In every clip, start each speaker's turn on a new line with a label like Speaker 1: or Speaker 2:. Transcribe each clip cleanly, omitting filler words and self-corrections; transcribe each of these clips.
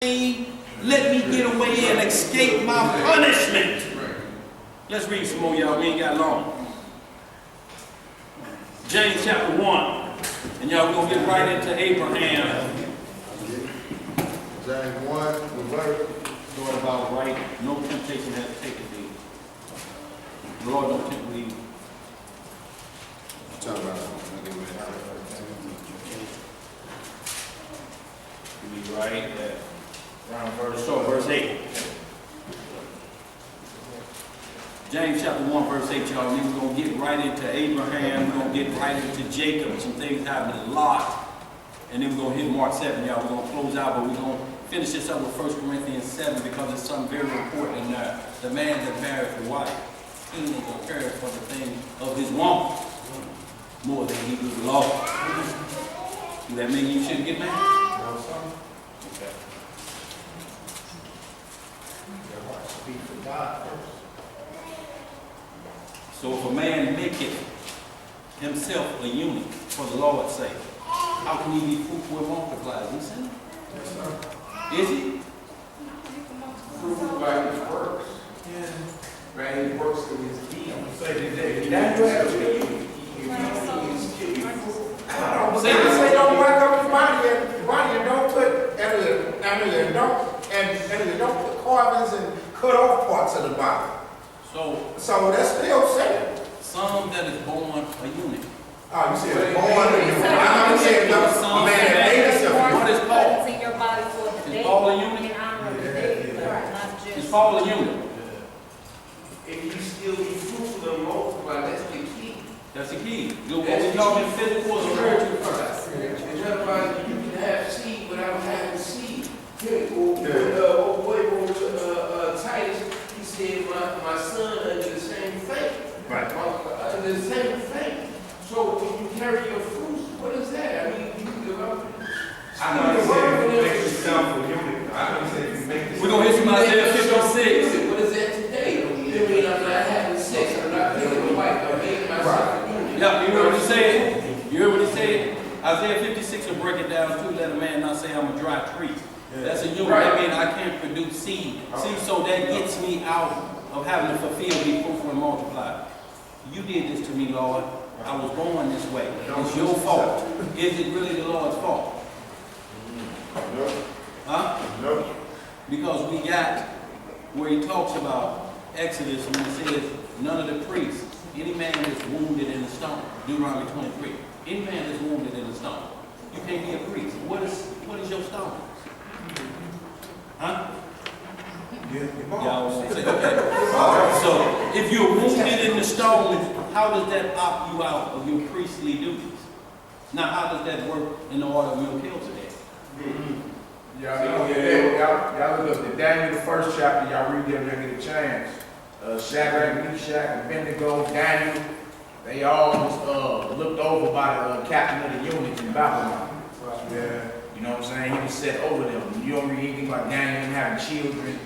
Speaker 1: Let me get away and escape my punishment. Let's read some more, y'all. We ain't got long. James chapter 1. And y'all gonna get right into Abraham.
Speaker 2: James 1, the verse.
Speaker 1: Lord, about right. No temptation has taken thee. The Lord don't tempt thee.
Speaker 2: Talk about it.
Speaker 1: Be right there. Around verse 8. James chapter 1, verse 8, y'all. And then we're going to get right into Abraham. We're going to get right into Jacob. Some things happening a lot. And then we're going to hit Mark 7, y'all. We're going to close out, but we're going to finish this up with 1 Corinthians 7 because it's something very important in there. The man that married the wife, he ain't going to care for the thing of his woman more than he do the law. Does that mean you shouldn't get married?
Speaker 2: No, son.
Speaker 1: Okay.
Speaker 2: Your heart should be for God first.
Speaker 1: So if a man maketh himself a eunuch for the Lord's sake, how can he be fruitful and multiply? Is he sinning?
Speaker 2: Yes, sir.
Speaker 1: Is he?
Speaker 3: Fruitful by his works.
Speaker 2: Yeah.
Speaker 3: By his works in his deed.
Speaker 2: Say today.
Speaker 3: That's what I'm saying.
Speaker 1: Say
Speaker 3: Say don't whack up his body and don't put don't put carvings and cut off parts of the body.
Speaker 1: So
Speaker 3: So that's still saying.
Speaker 1: some that is born a eunuch.
Speaker 3: Oh, you said born I'm saying no man made himself.
Speaker 1: What is Paul?
Speaker 4: It's in your body for the
Speaker 1: Is
Speaker 4: day.
Speaker 1: Paul a eunuch?
Speaker 4: In honor of the day, not just.
Speaker 1: Is Paul a eunuch?
Speaker 3: If you still be fruitful and multiply, that's the key.
Speaker 1: That's the key. What we talking physical or spiritual first?
Speaker 3: In other words, you can have seed without having seed. Old boy wrote to Titus, he said, my son under the same faith.
Speaker 1: Right.
Speaker 3: Under the same faith. So when you carry your fruits, what is that? I mean, you give up.
Speaker 5: I know you said you make yourself a eunuch. I know you said you make yourself.
Speaker 1: We're going to hit some Isaiah 56.
Speaker 3: What is that today? You mean I'm not having sex, I'm not killing a wife, I'm making myself a eunuch.
Speaker 1: Yeah, you heard what he said? You heard what he said? Isaiah 56 will break it down too. Let a man not say I'm a dry tree. That's a eunuch.
Speaker 3: Right.
Speaker 1: That means I can't produce seed. See, so that gets me out of having to fulfill, be fruitful, and multiply. You did this to me, Lord. I was born this way. It's your fault. Is it really the Lord's fault?
Speaker 2: No.
Speaker 1: Huh?
Speaker 2: No.
Speaker 1: Because we got where he talks about Exodus when he says, none of the priests, any man that's wounded in the stone, Deuteronomy 23, any man that's wounded in the stone, you can't be a priest. What is your stone? Huh? Y'all say, okay. So if you're wounded in the stone, how does that opt you out of your priestly duties? Now, how does that work in the order of Melchizedek?
Speaker 6: Y'all look up the Daniel, the first chapter, y'all read them, y'all get a chance. Shadrach, Meshach, Abednego, Daniel, they all was looked over by the captain of the eunuchs in Babylon.
Speaker 2: Yeah.
Speaker 6: You know what I'm saying? He was set over them. You don't read anything about Daniel having children,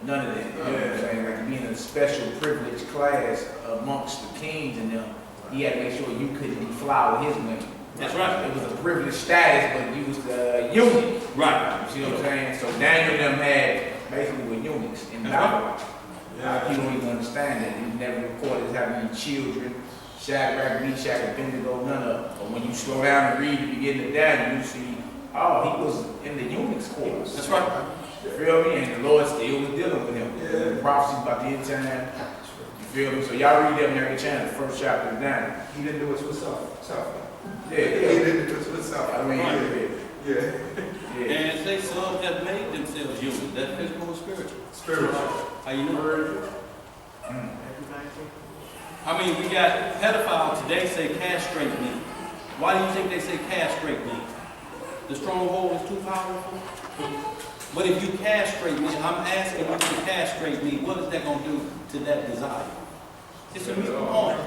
Speaker 6: none of that. You know what I'm saying? Like being a special privileged class amongst the kings and them. He had to make sure you couldn't deflower his name.
Speaker 1: That's right.
Speaker 6: It was a privileged status, but you was the eunuch.
Speaker 1: Right.
Speaker 6: You see what I'm saying? So Daniel and them had basically were eunuchs in Babylon. People don't even understand that. He never recorded as having any children. Shadrach, Meshach, Abednego, none of them. But when you slow down and read the beginning of Daniel, you see, oh, he was in the eunuch's quarters.
Speaker 1: That's right.
Speaker 6: You feel me? And the Lord still was dealing with him.
Speaker 1: Yeah.
Speaker 6: The prophecies about the end time. You feel me? So y'all read them in every channel, the first chapter of Daniel.
Speaker 2: He didn't do it to himself.
Speaker 6: Yeah,
Speaker 2: He
Speaker 6: yeah.
Speaker 2: didn't do it to himself.
Speaker 6: I mean,
Speaker 2: Yeah.
Speaker 6: yeah.
Speaker 1: And say some have made themselves human. That's physical or spiritual.
Speaker 2: Spiritual.
Speaker 1: How you know? I mean, we got pedophiles today say castrate me. Why do you think they say castrate me? The stronghold is too powerful? But if you castrate me, I'm asking you to castrate me, what is that going to do to that desire? It's a mute point.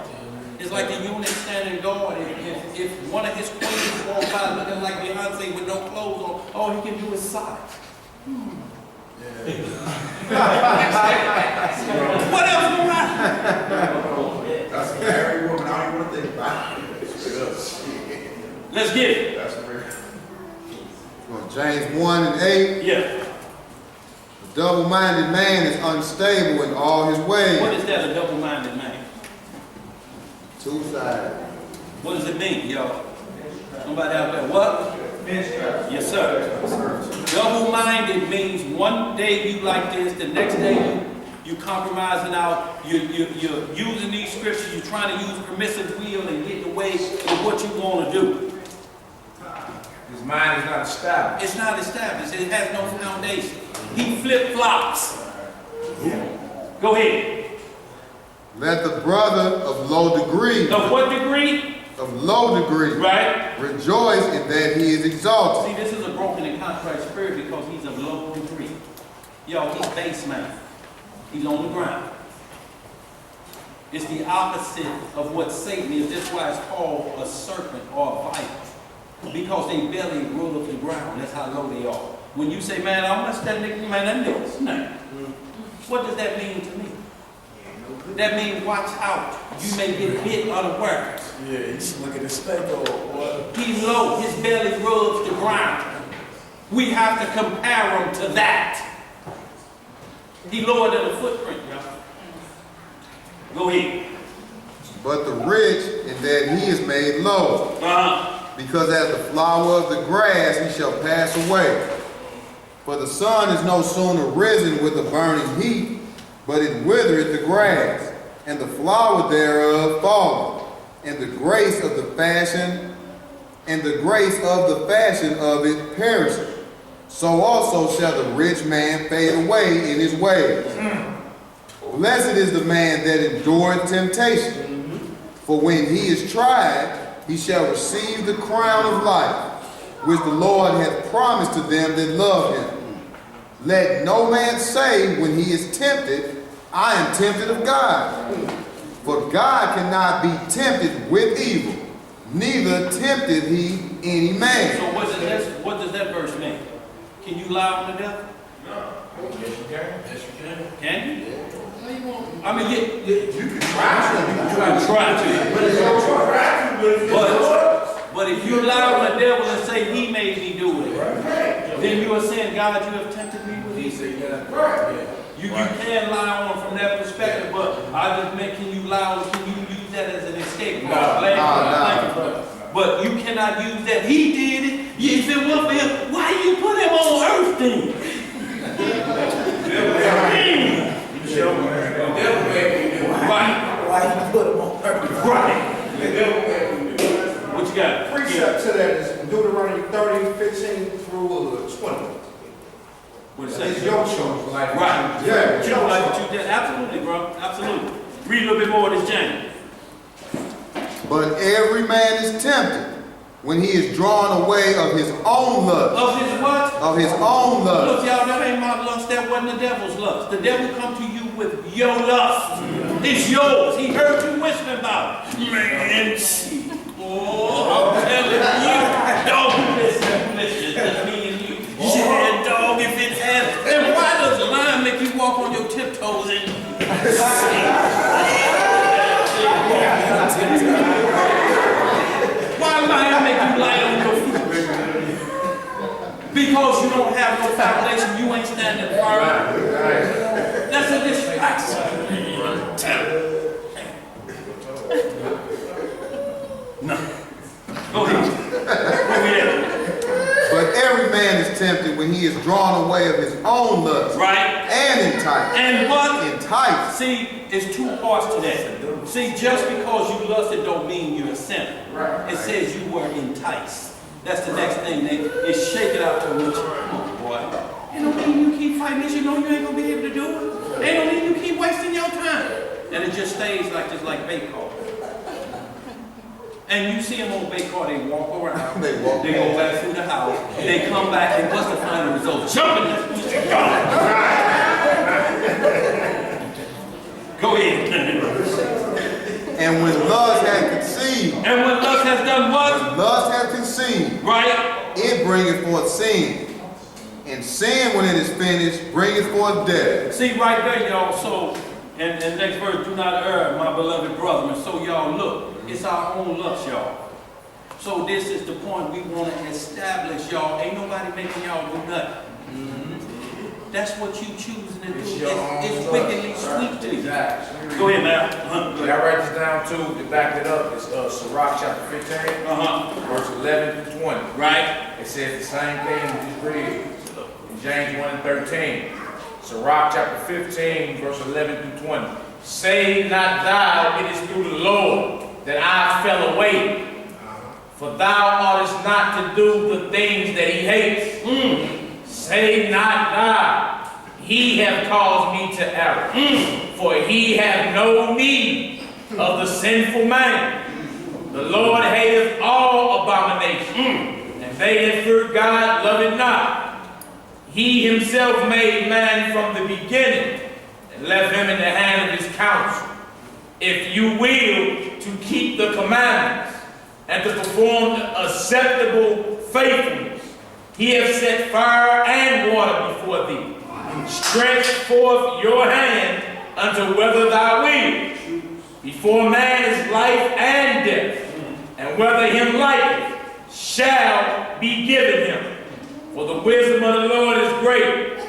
Speaker 1: It's like the eunuch standing guard. If one of his queens walk by looking like Beyonce with no clothes on, all he can do is sigh. What else going on?
Speaker 2: That's a married woman. I don't even want to think about it.
Speaker 1: Let's get it.
Speaker 2: That's weird. James 1 and 8.
Speaker 1: Yeah.
Speaker 7: double-minded man is unstable in all his ways.
Speaker 1: What is that, a double-minded man?
Speaker 7: Two-sided.
Speaker 1: What does it mean, y'all? Somebody out there, what? Yes, sir. Double-minded means one day you like this, the next day you compromising out, you're using these scriptures, you're trying to use permissive will and get away with what you want to do.
Speaker 6: His mind is not established.
Speaker 1: It's not established. It has no foundation. He flip-flops. Go ahead.
Speaker 7: Let the brother of low degree,
Speaker 1: Of what degree? Right?
Speaker 7: rejoice in that he is exalted.
Speaker 1: See, this is a broken and contrite spirit because he's of low degree. Yo, he's base man. He's on the ground. It's the opposite of what Satan is. That's why it's called a serpent or a viper. Because they belly rule up the ground. That's how low they are. When you say, man, I'm not that nigga, man, that nigga's snake. What does that mean to me? That means watch out. You may get hit unawares.
Speaker 2: Yeah, you should look at the snake boy.
Speaker 1: He's low. His belly rubs the ground. We have to compare him to that. He lower than a footprint, y'all. Go ahead.
Speaker 7: But the rich in that he is made low, because as the flower of the grass he shall pass away. For the sun is no sooner risen with a burning heat, but it withereth the grass, and the flower thereof falleth, and the grace of the fashion of it perisheth. So also shall the rich man fade away in his ways. Blessed is the man that endureth temptation, for when he is tried, he shall receive the crown of life, which the Lord hath promised to them that love him. Let no man say when he is tempted, I am tempted of God. For God cannot be tempted with evil, neither tempted he any man.
Speaker 1: So what does that verse mean? Can you lie on the devil?
Speaker 6: Yes, you can.
Speaker 3: Yes, you can.
Speaker 1: Can you?
Speaker 3: How you want?
Speaker 1: I mean,
Speaker 2: You can try to.
Speaker 1: try to.
Speaker 3: But it's your choice.
Speaker 1: But if you lie on the devil and say he made me do it, then you are saying, God, you have tempted me with evil. You can lie on from that perspective, but I just meant, can you use that as an escape?
Speaker 7: No.
Speaker 1: But you cannot use that. He did it. If it wasn't for him, why you put him on earth then?
Speaker 3: The devil made me do it.
Speaker 1: Right.
Speaker 2: Why you put him on purpose?
Speaker 1: Right.
Speaker 3: The devil made me do it.
Speaker 1: What you got?
Speaker 2: Precept to that is Deuteronomy 30:15 through 20.
Speaker 1: What it
Speaker 2: It's
Speaker 1: say?
Speaker 2: your choice.
Speaker 1: Right.
Speaker 2: Yeah,
Speaker 1: You don't like what you did. Absolutely, bro. Absolutely. Read a little bit more of this, James.
Speaker 7: But every man is tempted when he is drawn away of his own lust.
Speaker 1: Of his what?
Speaker 7: Of his own lust.
Speaker 1: Look, y'all, that ain't my lust. That wasn't the devil's lust. The devil come to you with your lust. It's yours. He heard you whispering about it. Man, shit. Oh, I'm telling you. Dog, listen. Just me and you. Yeah, dog, if it has. And why does the lion make you walk on your tiptoes and why lion make you lie on your feet? Because you don't have no foundation, you ain't standing firm. That's a distraction. No. Go ahead. Where we at?
Speaker 7: But every man is tempted when he is drawn away of his own lust.
Speaker 1: Right?
Speaker 7: And enticed.
Speaker 1: And what?
Speaker 7: Enticed.
Speaker 1: See, it's two parts to that. See, just because you lusted don't mean you're a sinner. It says you were enticed. That's the next thing. They shake it out to you. Come on, boy. Ain't no need you keep fighting this. You know you ain't gonna be able to do it. Ain't no need you keep wasting your time. And it just stays like this, like bait call. And you see them on bait call, they walk around. They go back through the house. They come back, and what's the final result? Jumping this bitch. Go ahead.
Speaker 7: And when lust hath conceived.
Speaker 1: And when lust has done what?
Speaker 7: When lust hath conceived.
Speaker 1: Right?
Speaker 7: It bringeth forth sin. And sin, when it is finished, bringeth forth death.
Speaker 1: See right there, y'all. So, and next verse, do not err, my beloved brethren. So y'all look, it's our own lust, y'all. So this is the point we want to establish, y'all. Ain't nobody making y'all do nothing. that's what you choosing to do.
Speaker 6: It's your own
Speaker 1: It's
Speaker 6: choice.
Speaker 1: wickedly sweet to you.
Speaker 6: Exactly.
Speaker 1: Go ahead, man. Go
Speaker 6: Did I
Speaker 1: ahead.
Speaker 6: write this down too, to back it up? It's Sirach chapter 15, verse 11 through 20.
Speaker 1: Right?
Speaker 6: It says the same thing we just read in James 1 and 13. Sirach chapter 15, verse 11 through 20. Say not thou, it is through the Lord that I fell away. For thou oughtest not to do the things that he hates. Say not thou, he hath caused me to err. For he hath no need of the sinful man. The Lord hateth all abominations, and they that fear God love it not. He himself made man from the beginning, and left him in the hand of his counsel. If you will to keep the commandments, and to perform acceptable faithfulness, he hath set fire and water before thee. Stretch forth your hand unto whether thou wilt. Before man is life and death, and whether him liketh shall be given him. For the wisdom of the Lord is great.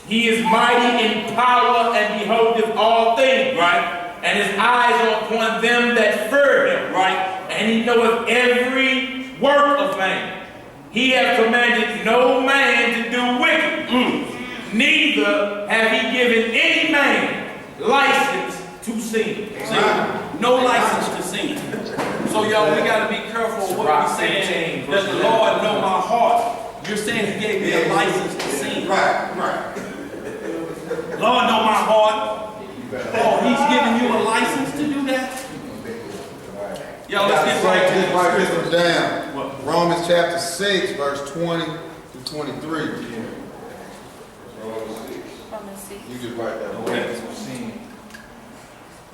Speaker 6: He is mighty in power and beholdeth all things.
Speaker 1: Right?
Speaker 6: And his eyes are upon them that fear him.
Speaker 1: Right?
Speaker 6: And he knoweth every work of man. He hath commanded no man to do wicked. Neither have he given any man license to sin.
Speaker 1: See, no license to sin. So y'all, we got to be careful of what we're saying. That the Lord know my heart. You're saying he gave me a license to sin.
Speaker 2: Right, right.
Speaker 1: Lord know my heart. Oh, he's giving you a license to do that? Y'all, let's get right to
Speaker 7: Just write this
Speaker 1: the
Speaker 7: one down.
Speaker 1: What?
Speaker 7: Romans chapter 6, verse 20 to 23.
Speaker 4: Romans 6.
Speaker 7: You just write that one.
Speaker 1: Okay.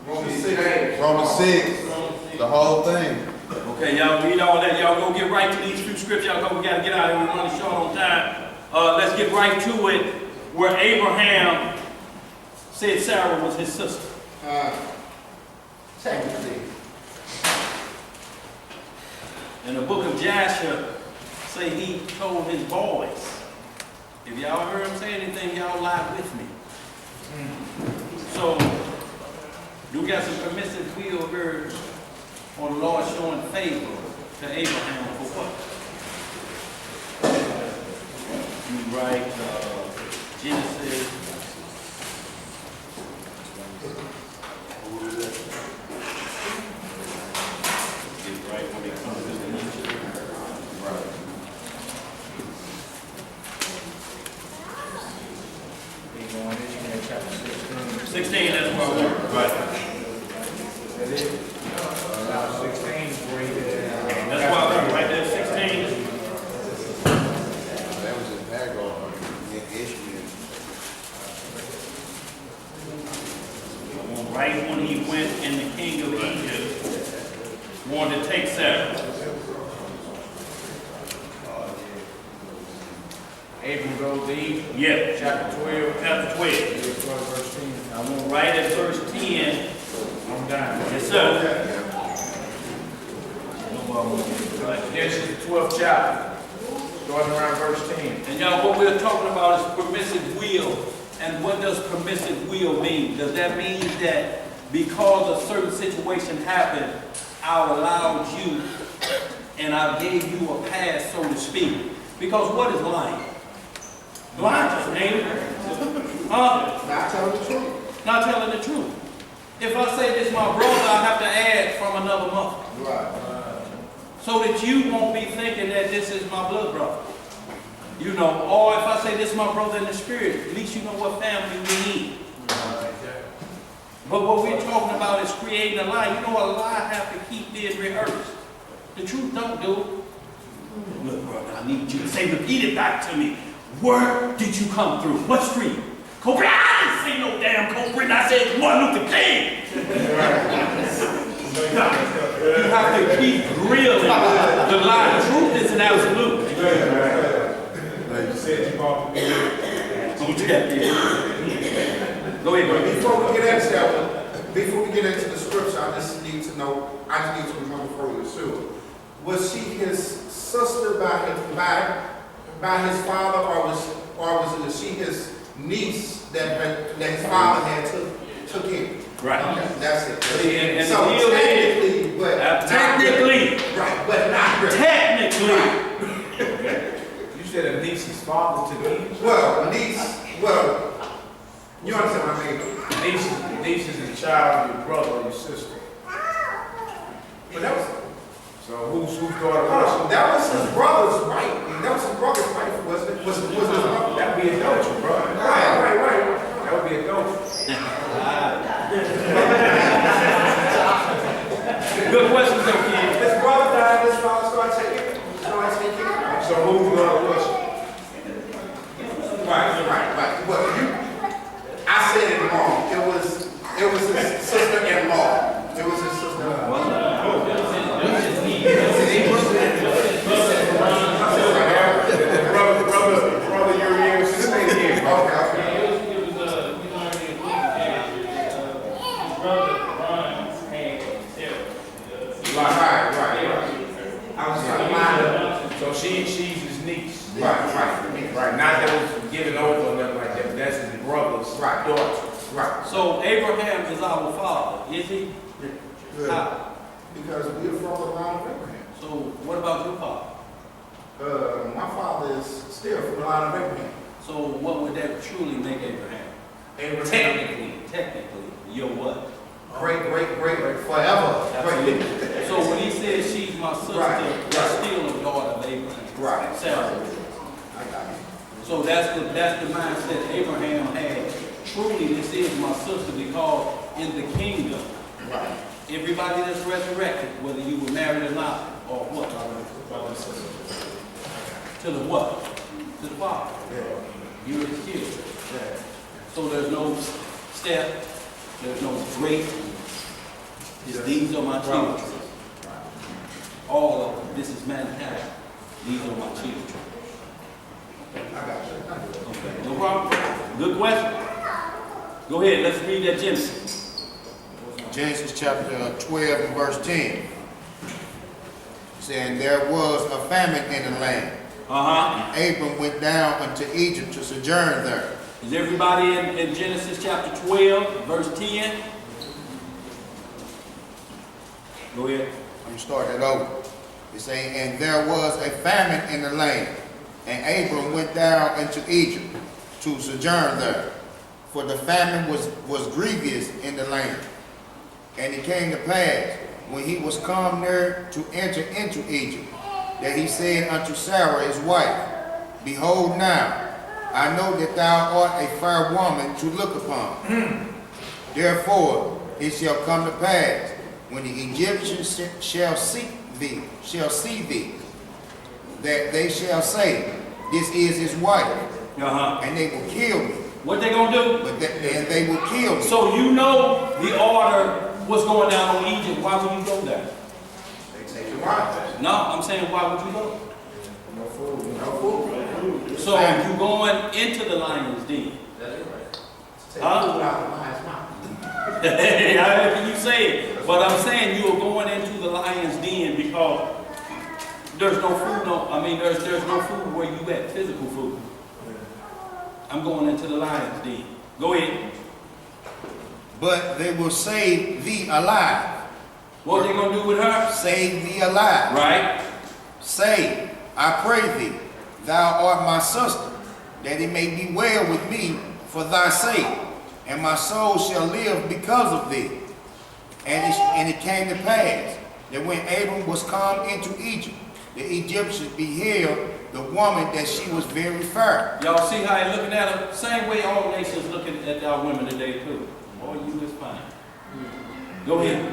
Speaker 7: Romans 6, the whole thing.
Speaker 1: Okay, y'all read all that. Y'all go get right to these few scriptures. Y'all go, we got to get out of here. We're running short on time. Let's get right to it. Where Abraham said Sarah was his sister.
Speaker 3: Technically.
Speaker 1: In the book of Joshua, say he told his boys. If y'all heard him say anything, y'all lie with me. So, do we got some permissive will here on the Lord showing favor to Abraham for what? You write Genesis. Get right when it comes to the Right. 16, that's where we're right.
Speaker 6: That is. 16 is where he did.
Speaker 1: That's why we're right there, 16.
Speaker 7: That was in Hagar, Ishmael.
Speaker 1: Right when he went and the king of Egypt wanted to take Sarah.
Speaker 6: Abram goes to Egypt.
Speaker 1: Yeah,
Speaker 6: Chapter 12.
Speaker 1: chapter 12.
Speaker 6: Verse 10.
Speaker 1: I went right at verse 10.
Speaker 6: I'm done.
Speaker 1: Yes, sir. No problem. Right.
Speaker 6: Genesis the 12th chapter. Starting around verse 10.
Speaker 1: And y'all, what we're talking about is permissive will. And what does permissive will mean? Does that mean that because a certain situation happened, I allowed you and I gave you a pass, so to speak? Because what is lying? Lying just ain't it?
Speaker 3: Not telling the truth.
Speaker 1: Not telling the truth. If I say this is my brother, I have to add from another mother.
Speaker 3: Right.
Speaker 1: So that you won't be thinking that this is my blood brother. You know, or if I say this is my brother in the spirit, at least you know what family we need. But what we're talking about is creating a lie. You know, a lie have to keep being rehearsed. The truth don't do it. Look, brother, I need you to say, repeat it back to me. Where did you come through? What street? Cobra. I didn't say no damn Cobra. I said Martin Luther King. You have to keep grilling the lie. Truth is an absolute.
Speaker 5: You said you bought the
Speaker 1: Don't tap in. Go ahead, bro.
Speaker 2: Before we get into that, before we get into the scripture, I just need to know, I just need to remember further too. Was she his sister by his father, or was she his niece that his father had took in.
Speaker 1: Right.
Speaker 2: Okay, that's it.
Speaker 1: See, and
Speaker 2: So
Speaker 1: the deal is,
Speaker 2: technically, but not
Speaker 1: technically,
Speaker 2: really. Right, but not really.
Speaker 1: technically,
Speaker 6: You said a niece's father to Egypt?
Speaker 2: Well, niece, well, you understand what I mean?
Speaker 6: Niece is a child of your brother or your sister.
Speaker 2: But that was,
Speaker 6: So whose daughter was she?
Speaker 2: that was his brother's wife. That was his brother's wife, wasn't it? Was his brother?
Speaker 6: That would be adultery, bro.
Speaker 2: Right.
Speaker 6: That would be adultery.
Speaker 1: good questions though, kid.
Speaker 2: His brother died, his father started taking it.
Speaker 6: So whose daughter was she?
Speaker 2: Right. Well, I said it wrong. It was his sister-in-law. It was his sister-in-law.
Speaker 6: Brother, you're here. Stay here.
Speaker 2: Okay.
Speaker 5: It was, you know, his brother Ron had himself.
Speaker 2: Right. I was trying to line up.
Speaker 6: So she's his niece.
Speaker 2: Right.
Speaker 6: Right. Not that was given over or nothing like that, but that's his brother's daughter.
Speaker 2: Right.
Speaker 1: So Abraham is our father, is he?
Speaker 2: Good.
Speaker 1: How?
Speaker 2: Because we are from the line of Abraham.
Speaker 1: So what about your father?
Speaker 2: My father is still from the line of Abraham.
Speaker 1: So what would that truly make Abraham? Technically, you're what?
Speaker 2: Great, forever.
Speaker 1: Absolutely. So when he says she's my sister,
Speaker 2: Right.
Speaker 1: that's still a daughter of Abraham.
Speaker 2: Right.
Speaker 1: Sarah.
Speaker 2: I got it.
Speaker 1: So that's the mindset Abraham had. Truly, this is my sister because in the kingdom,
Speaker 2: Right.
Speaker 1: everybody that's resurrected, whether you were married or not, or what? To the what? To the Father. You're his children. So there's no step, there's no great. These are my children. All of them. This is mankind. These are my children.
Speaker 2: I got you.
Speaker 1: Okay, no problem. Good question. Go ahead, let's read that Genesis.
Speaker 7: Genesis chapter 12 and verse 10. Saying there was a famine in the land. Abram went down unto Egypt to sojourn there.
Speaker 1: Is everybody in Genesis chapter 12, verse 10? Go ahead.
Speaker 7: I'm gonna start that over. It's saying, and there was a famine in the land, and Abram went down into Egypt to sojourn there, for the famine was grievous in the land. And it came to pass, when he was come near to enter into Egypt, that he said unto Sarah his wife, Behold now, I know that thou art a fair woman to look upon. Therefore it shall come to pass, when the Egyptians shall see thee, that they shall say, This is his wife, and they will kill me.
Speaker 1: What they gonna do?
Speaker 7: And they will kill me.
Speaker 1: So you know the order was going down on Egypt. Why would you go there?
Speaker 2: They take your wife.
Speaker 1: No, I'm saying why would you go?
Speaker 2: No food.
Speaker 1: So you going into the lion's den.
Speaker 2: Take
Speaker 1: Huh?
Speaker 2: food out of the lion's mouth.
Speaker 1: Hey, however can you say it? But I'm saying you are going into the lion's den because there's no food. There's no food where you at, physical food. I'm going into the lion's den. Go ahead.
Speaker 7: But they will save thee alive.
Speaker 1: What they gonna do with her?
Speaker 7: Save thee alive.
Speaker 1: Right.
Speaker 7: Say, I pray thee, thou art my sister, that it may be well with me for thy sake, and my soul shall live because of thee. And it came to pass that when Abram was come into Egypt, the Egyptians beheld the woman that she was very fair.
Speaker 1: Y'all see how they looking at her? Same way all nations looking at our women today too. Boy, you is fine. Go ahead.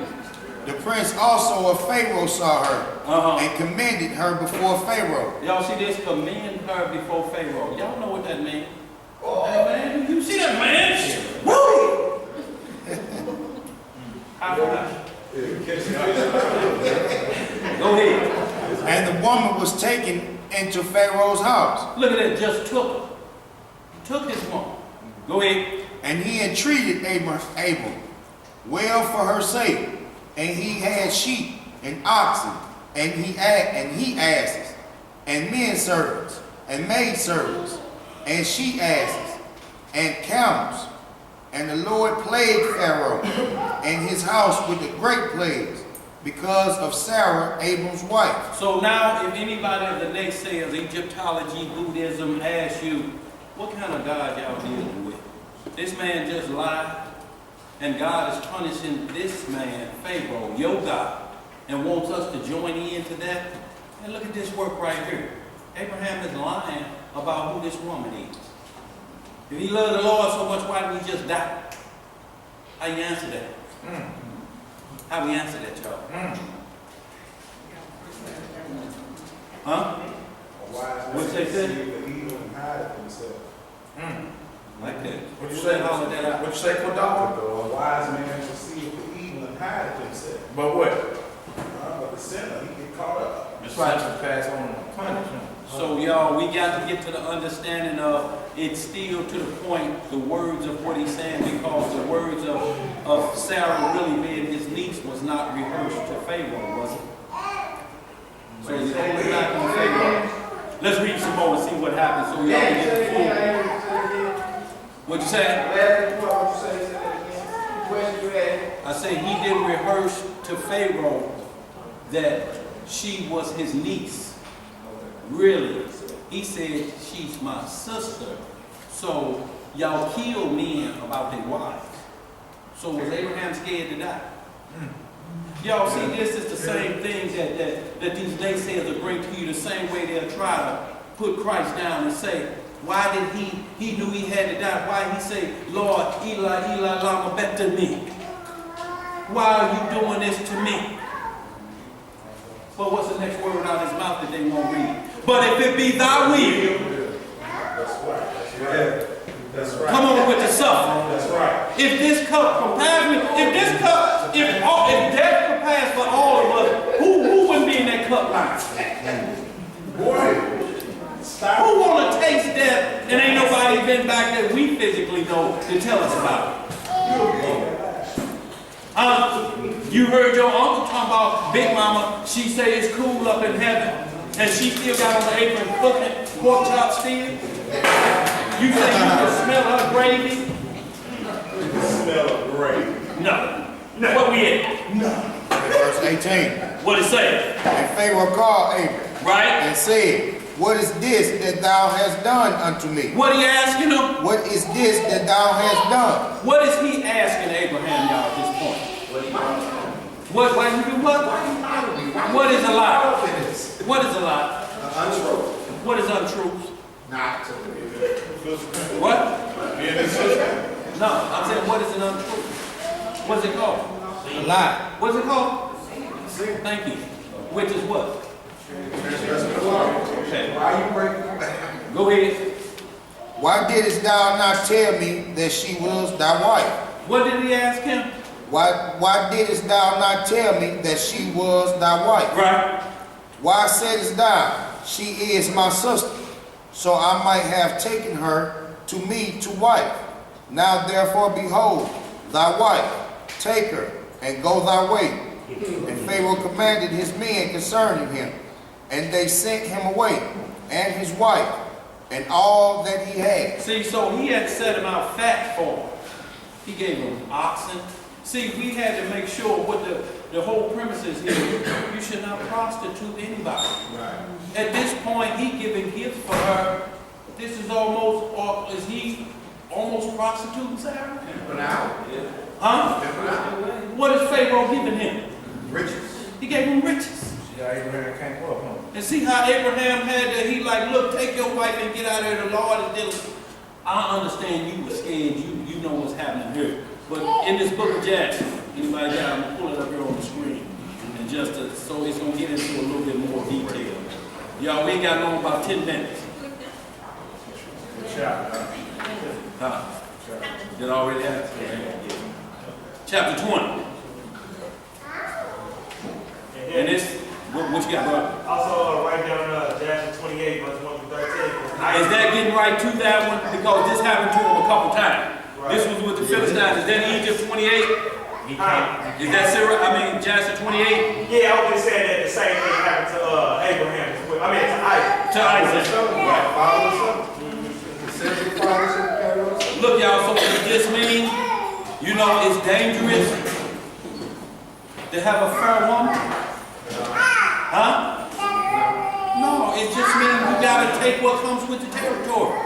Speaker 7: The prince also of Pharaoh saw her and commended her before Pharaoh.
Speaker 1: Y'all see this? Commend her before Pharaoh. Y'all know what that means? Oh, hey, man, you see that, man? Woo! Go ahead.
Speaker 7: And the woman was taken into Pharaoh's house.
Speaker 1: Look at that, just took her. Took this woman. Go ahead.
Speaker 7: And he entreated Abram well for her sake. And he had sheep and oxen, and he asses, and men servants, and maid servants, and she asses,
Speaker 8: and camels. And the Lord plagued Pharaoh and his house with the great plagues because of Sarah, Abram's wife.
Speaker 1: So now, if anybody of the naysayers, Egyptology, Buddhism, asks you, what kind of God y'all dealing with? This man just lied, and God is punishing this man, Pharaoh, your God, and wants us to join in to that. And look at this work right here. Abraham is lying about who this woman is. If he loved the Lord so much, why didn't he just die? How you answer that? How we answer that, y'all? Huh? What's they say? Like that.
Speaker 5: What you
Speaker 1: Who
Speaker 5: say?
Speaker 1: let all of that out?
Speaker 5: What you say for dog? A wise man will see the evil and hide it himself.
Speaker 6: But what?
Speaker 5: But the sinner, he get caught up.
Speaker 6: The son to pass on the punishment.
Speaker 1: So y'all, we got to get to the understanding of it's still to the point, the words of what he's saying, because the words of Sarah really being his niece was not rehearsed to Pharaoh, was it? So it's only not to Pharaoh. Let's read some more and see what happens so y'all can get the full. What'd you say? I say he didn't rehearse to Pharaoh that she was his niece. Really, he said, she's my sister. So y'all kill men about their wives. So was Abraham scared to die? Y'all see, this is the same thing that these naysayers will bring to you, the same way they'll try to put Christ down and say, why did he knew he had to die? Why he say, Lord, Eli, Eli, lama bethany? Why are you doing this to me? But what's the next word out of his mouth that they won't read? But if it be thy will,
Speaker 5: That's right.
Speaker 1: come on with the suffering.
Speaker 5: That's right.
Speaker 1: If this cup compares me, if death compares for all of us, who wouldn't be in that cup line?
Speaker 5: Boy, stop.
Speaker 1: Who want to taste death and ain't nobody been back that we physically know to tell us about it? You heard your uncle talk about Big Mama. She say it's cool up in heaven, and she still got on the apron cooking pork chops still. You say you can smell her gravy?
Speaker 5: Smell of gravy.
Speaker 1: No. What we at?
Speaker 8: Verse 18.
Speaker 1: What it say?
Speaker 8: And Pharaoh called Abram
Speaker 1: Right?
Speaker 8: and said, what is this that thou hast done unto me?
Speaker 1: What he asking him?
Speaker 8: What is this that thou hast done?
Speaker 1: What is he asking Abraham, y'all, at this point? What? Why you do what? What is a lie? What is a lie?
Speaker 2: Untrue.
Speaker 1: What is untruth?
Speaker 2: Not to
Speaker 1: What? No, I'm saying what is an untruth? What's it called?
Speaker 8: A lie.
Speaker 1: What's it called? Thank you. Which is what? Okay.
Speaker 2: Why you breaking?
Speaker 1: Go ahead.
Speaker 8: Why didst thou not tell me that she was thy wife?
Speaker 1: What did he ask him?
Speaker 8: Why didst thou not tell me that she was thy wife?
Speaker 1: Right.
Speaker 8: Why saidst thou, she is my sister, so I might have taken her to me to wife? Now therefore behold, thy wife, take her, and go thy way. And Pharaoh commanded his men concerning him, and they sent him away, and his wife, and all that he had.
Speaker 1: See, so he had set him out fat for him. He gave him oxen. See, we had to make sure what the whole premise is here. You should not prostitute anybody.
Speaker 5: Right.
Speaker 1: At this point, he giving gifts for her. This is almost, or is he almost prostituting Sarah?
Speaker 2: But now,
Speaker 1: Huh? What is Pharaoh giving him?
Speaker 2: riches.
Speaker 1: He gave him riches.
Speaker 6: See how Abraham came up, huh?
Speaker 1: And see how Abraham had that, he like, look, take your wife and get out of here. The Lord is dealing. I understand you were scared. You know what's happening here. But in this book of Jackson, anybody got, I'm going to pull it up here on the screen. And just so it's going to get into a little bit more detail. Y'all, we ain't got no about 10 minutes. Huh? Did I already have? Chapter 20. And this, what you got, brother?
Speaker 9: Also, write down Jackson 28, verse 1 through 13.
Speaker 1: Now, is that getting right to that one? Because this happened to him a couple times.
Speaker 9: Right.
Speaker 1: This was with the Philistines. Is that Egypt 28? Is that Sarah? I mean, Jackson 28?
Speaker 9: Yeah, I was just saying that the same thing happened to Abraham as well. I mean, to Isaac.
Speaker 1: To Isaac.
Speaker 2: Right, father and son.
Speaker 1: Look Look, y'all, so what does this mean? You know, it's dangerous to have a fair woman. Huh? No, it just means you gotta take what comes with the territory.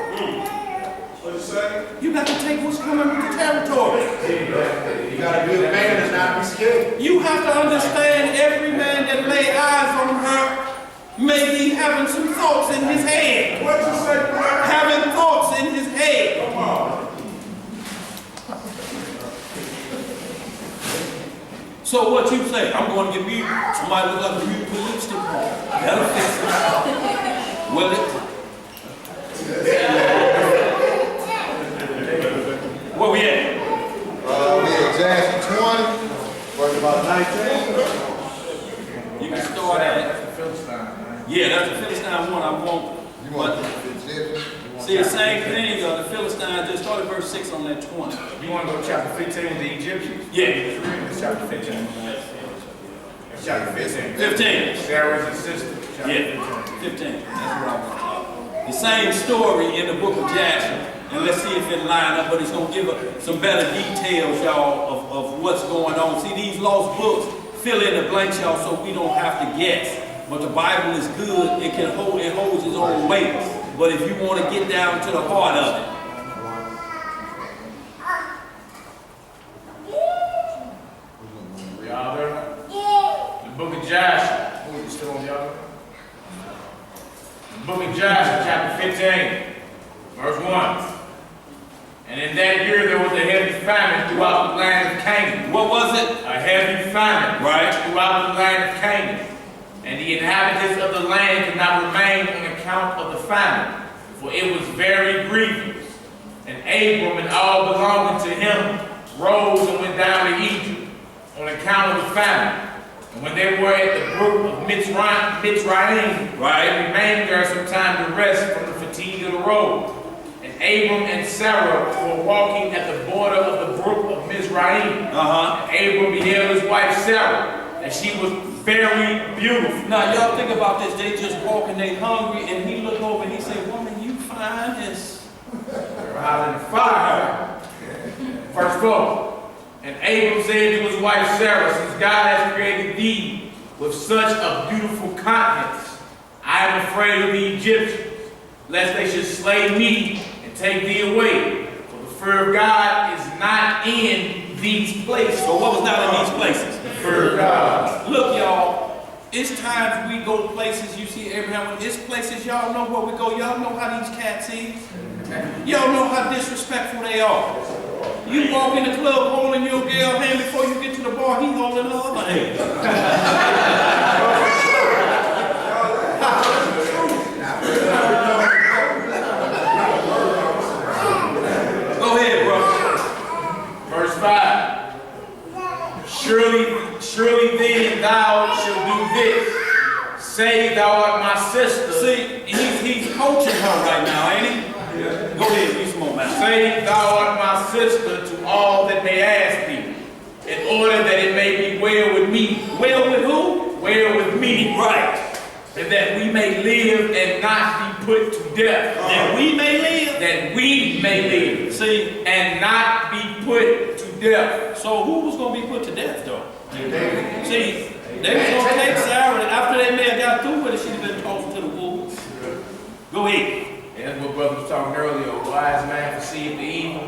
Speaker 5: What you say?
Speaker 1: You got to take what's coming with the territory.
Speaker 2: You gotta be a man and not be scared.
Speaker 1: You have to understand every man that lay eyes on her may be having some thoughts in his head.
Speaker 5: What you say, bro?
Speaker 1: Having thoughts in his head.
Speaker 5: Come on.
Speaker 1: So what you say? I'm going to give you somebody look like a new police department. That'll fix it. Will it? Where we at?
Speaker 7: We at Jasher 20, verse about 19.
Speaker 1: You can start at.
Speaker 6: That's the Philistine, man.
Speaker 1: Yeah, that's the Philistine one. I won't.
Speaker 7: You want
Speaker 1: But
Speaker 7: to Egyptian?
Speaker 1: see, the same thing. The Philistine. Just start at verse 6 on that 20.
Speaker 6: You want to go chapter 15 with the Egyptians?
Speaker 1: Yeah.
Speaker 6: It's chapter 15. It's chapter 15.
Speaker 1: 15.
Speaker 6: Sarah's his sister. Chapter
Speaker 1: Yeah. 15. That's what I want. The same story in the book of Jasher. And let's see if it line up, but it's going to give us some better details, y'all, of what's going on. See, these lost books fill in the blanks, y'all, so we don't have to guess. But the Bible is good. It holds its own weight. But if you want to get down to the heart of it,
Speaker 6: Y'all there? The book of Joshua. Who is still on y'all? The book of Joshua, chapter 15, verse 1. And in that year there was a heavy famine throughout the land of Canaan.
Speaker 1: what was it?
Speaker 6: A heavy famine
Speaker 1: Right.
Speaker 6: throughout the land of Canaan. And the inhabitants of the land could not remain on account of the famine, for it was very grievous. And Abram and all belonging to him rose and went down to Egypt on account of the famine. And when they were at the brook of Mitzrayim, they remained there some time to rest from the fatigue of the road. And Abram and Sarah were walking at the border of the brook of Mizraim. And Abram beheld his wife Sarah, and she was very beautiful.
Speaker 1: Now, y'all think about this. They just walking, they hungry, and he looked over and he said, woman, you fine as...
Speaker 6: They're out in the fire. Verse 4. And Abram said to his wife Sarah, since God has created thee with such a beautiful countenance, I am afraid of the Egyptians, lest they should slay me and take thee away. For the fear of God is not in these places.
Speaker 1: So what was not in these places?
Speaker 6: The fear of God.
Speaker 1: Look, y'all, it's times we go places, you see Abraham, it's places y'all know where we go. Y'all know how these cats is. Y'all know how disrespectful they are. You walk in the club holding your girl hand before you get to the bar, he holding her other hand. Go ahead, bro.
Speaker 6: Verse 5. Surely then thou shalt do this. Say thou art my sister.
Speaker 1: See, he's coaching her right now, ain't he? Go ahead, read some more, man.
Speaker 6: Say thou art my sister to all that may ask thee, in order that it may be well with me.
Speaker 1: Well with who?
Speaker 6: Well with me.
Speaker 1: Right.
Speaker 6: And that we may live and not be put to death.
Speaker 1: That we may live.
Speaker 6: That we may live.
Speaker 1: See,
Speaker 6: And not be put to death.
Speaker 1: so who was going to be put to death, though? See, they was going to take Sarah, and after they may have got through with it, she'd have been tossed to the wolves. Go ahead.
Speaker 6: And that's what brother was talking earlier. A wise man perceived the evil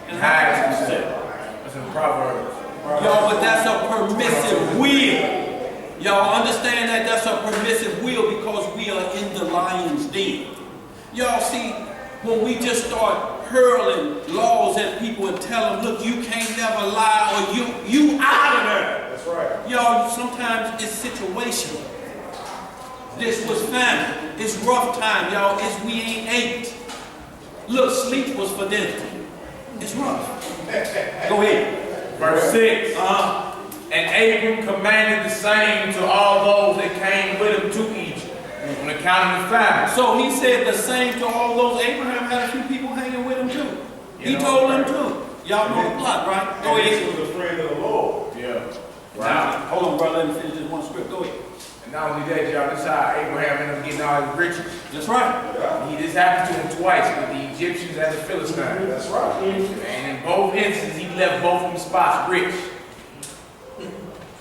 Speaker 6: and hides himself. That's in Proverbs.
Speaker 1: Y'all, but that's a permissive will. Y'all understand that that's a permissive will because we are in the lion's den. Y'all see, when we just start hurling laws at people and tell them, look, you can't never lie or you out of there.
Speaker 5: That's right.
Speaker 1: Y'all, sometimes it's situational. This was famine. It's rough time, y'all. We ain't ate. Look, sleep was for dinner. It's rough. Go ahead.
Speaker 6: Verse 6. And Abram commanded the same to all those that came with him to Egypt on account of the famine.
Speaker 1: So he said the same to all those. Abraham had a few people hanging with him too. He told them too. Y'all know the plot, right? Go
Speaker 5: And
Speaker 1: ahead.
Speaker 5: he was a friend of the Lord.
Speaker 6: Yeah.
Speaker 1: Now, hold on, brother. Let me finish this one script. Go ahead.
Speaker 6: And not only that, y'all, this is how Abraham ended up getting all his riches.
Speaker 1: That's right.
Speaker 6: This happened to him twice with the Egyptians and the Philistines.
Speaker 8: That's right.
Speaker 6: And in both instances, he left both of them spots rich.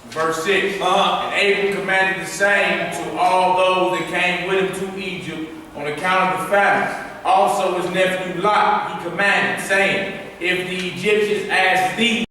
Speaker 6: Verse 6. And Abram commanded the same to all those that came with him to Egypt on account of the famine. Also his nephew Lot he commanded, saying, if the Egyptians ask thee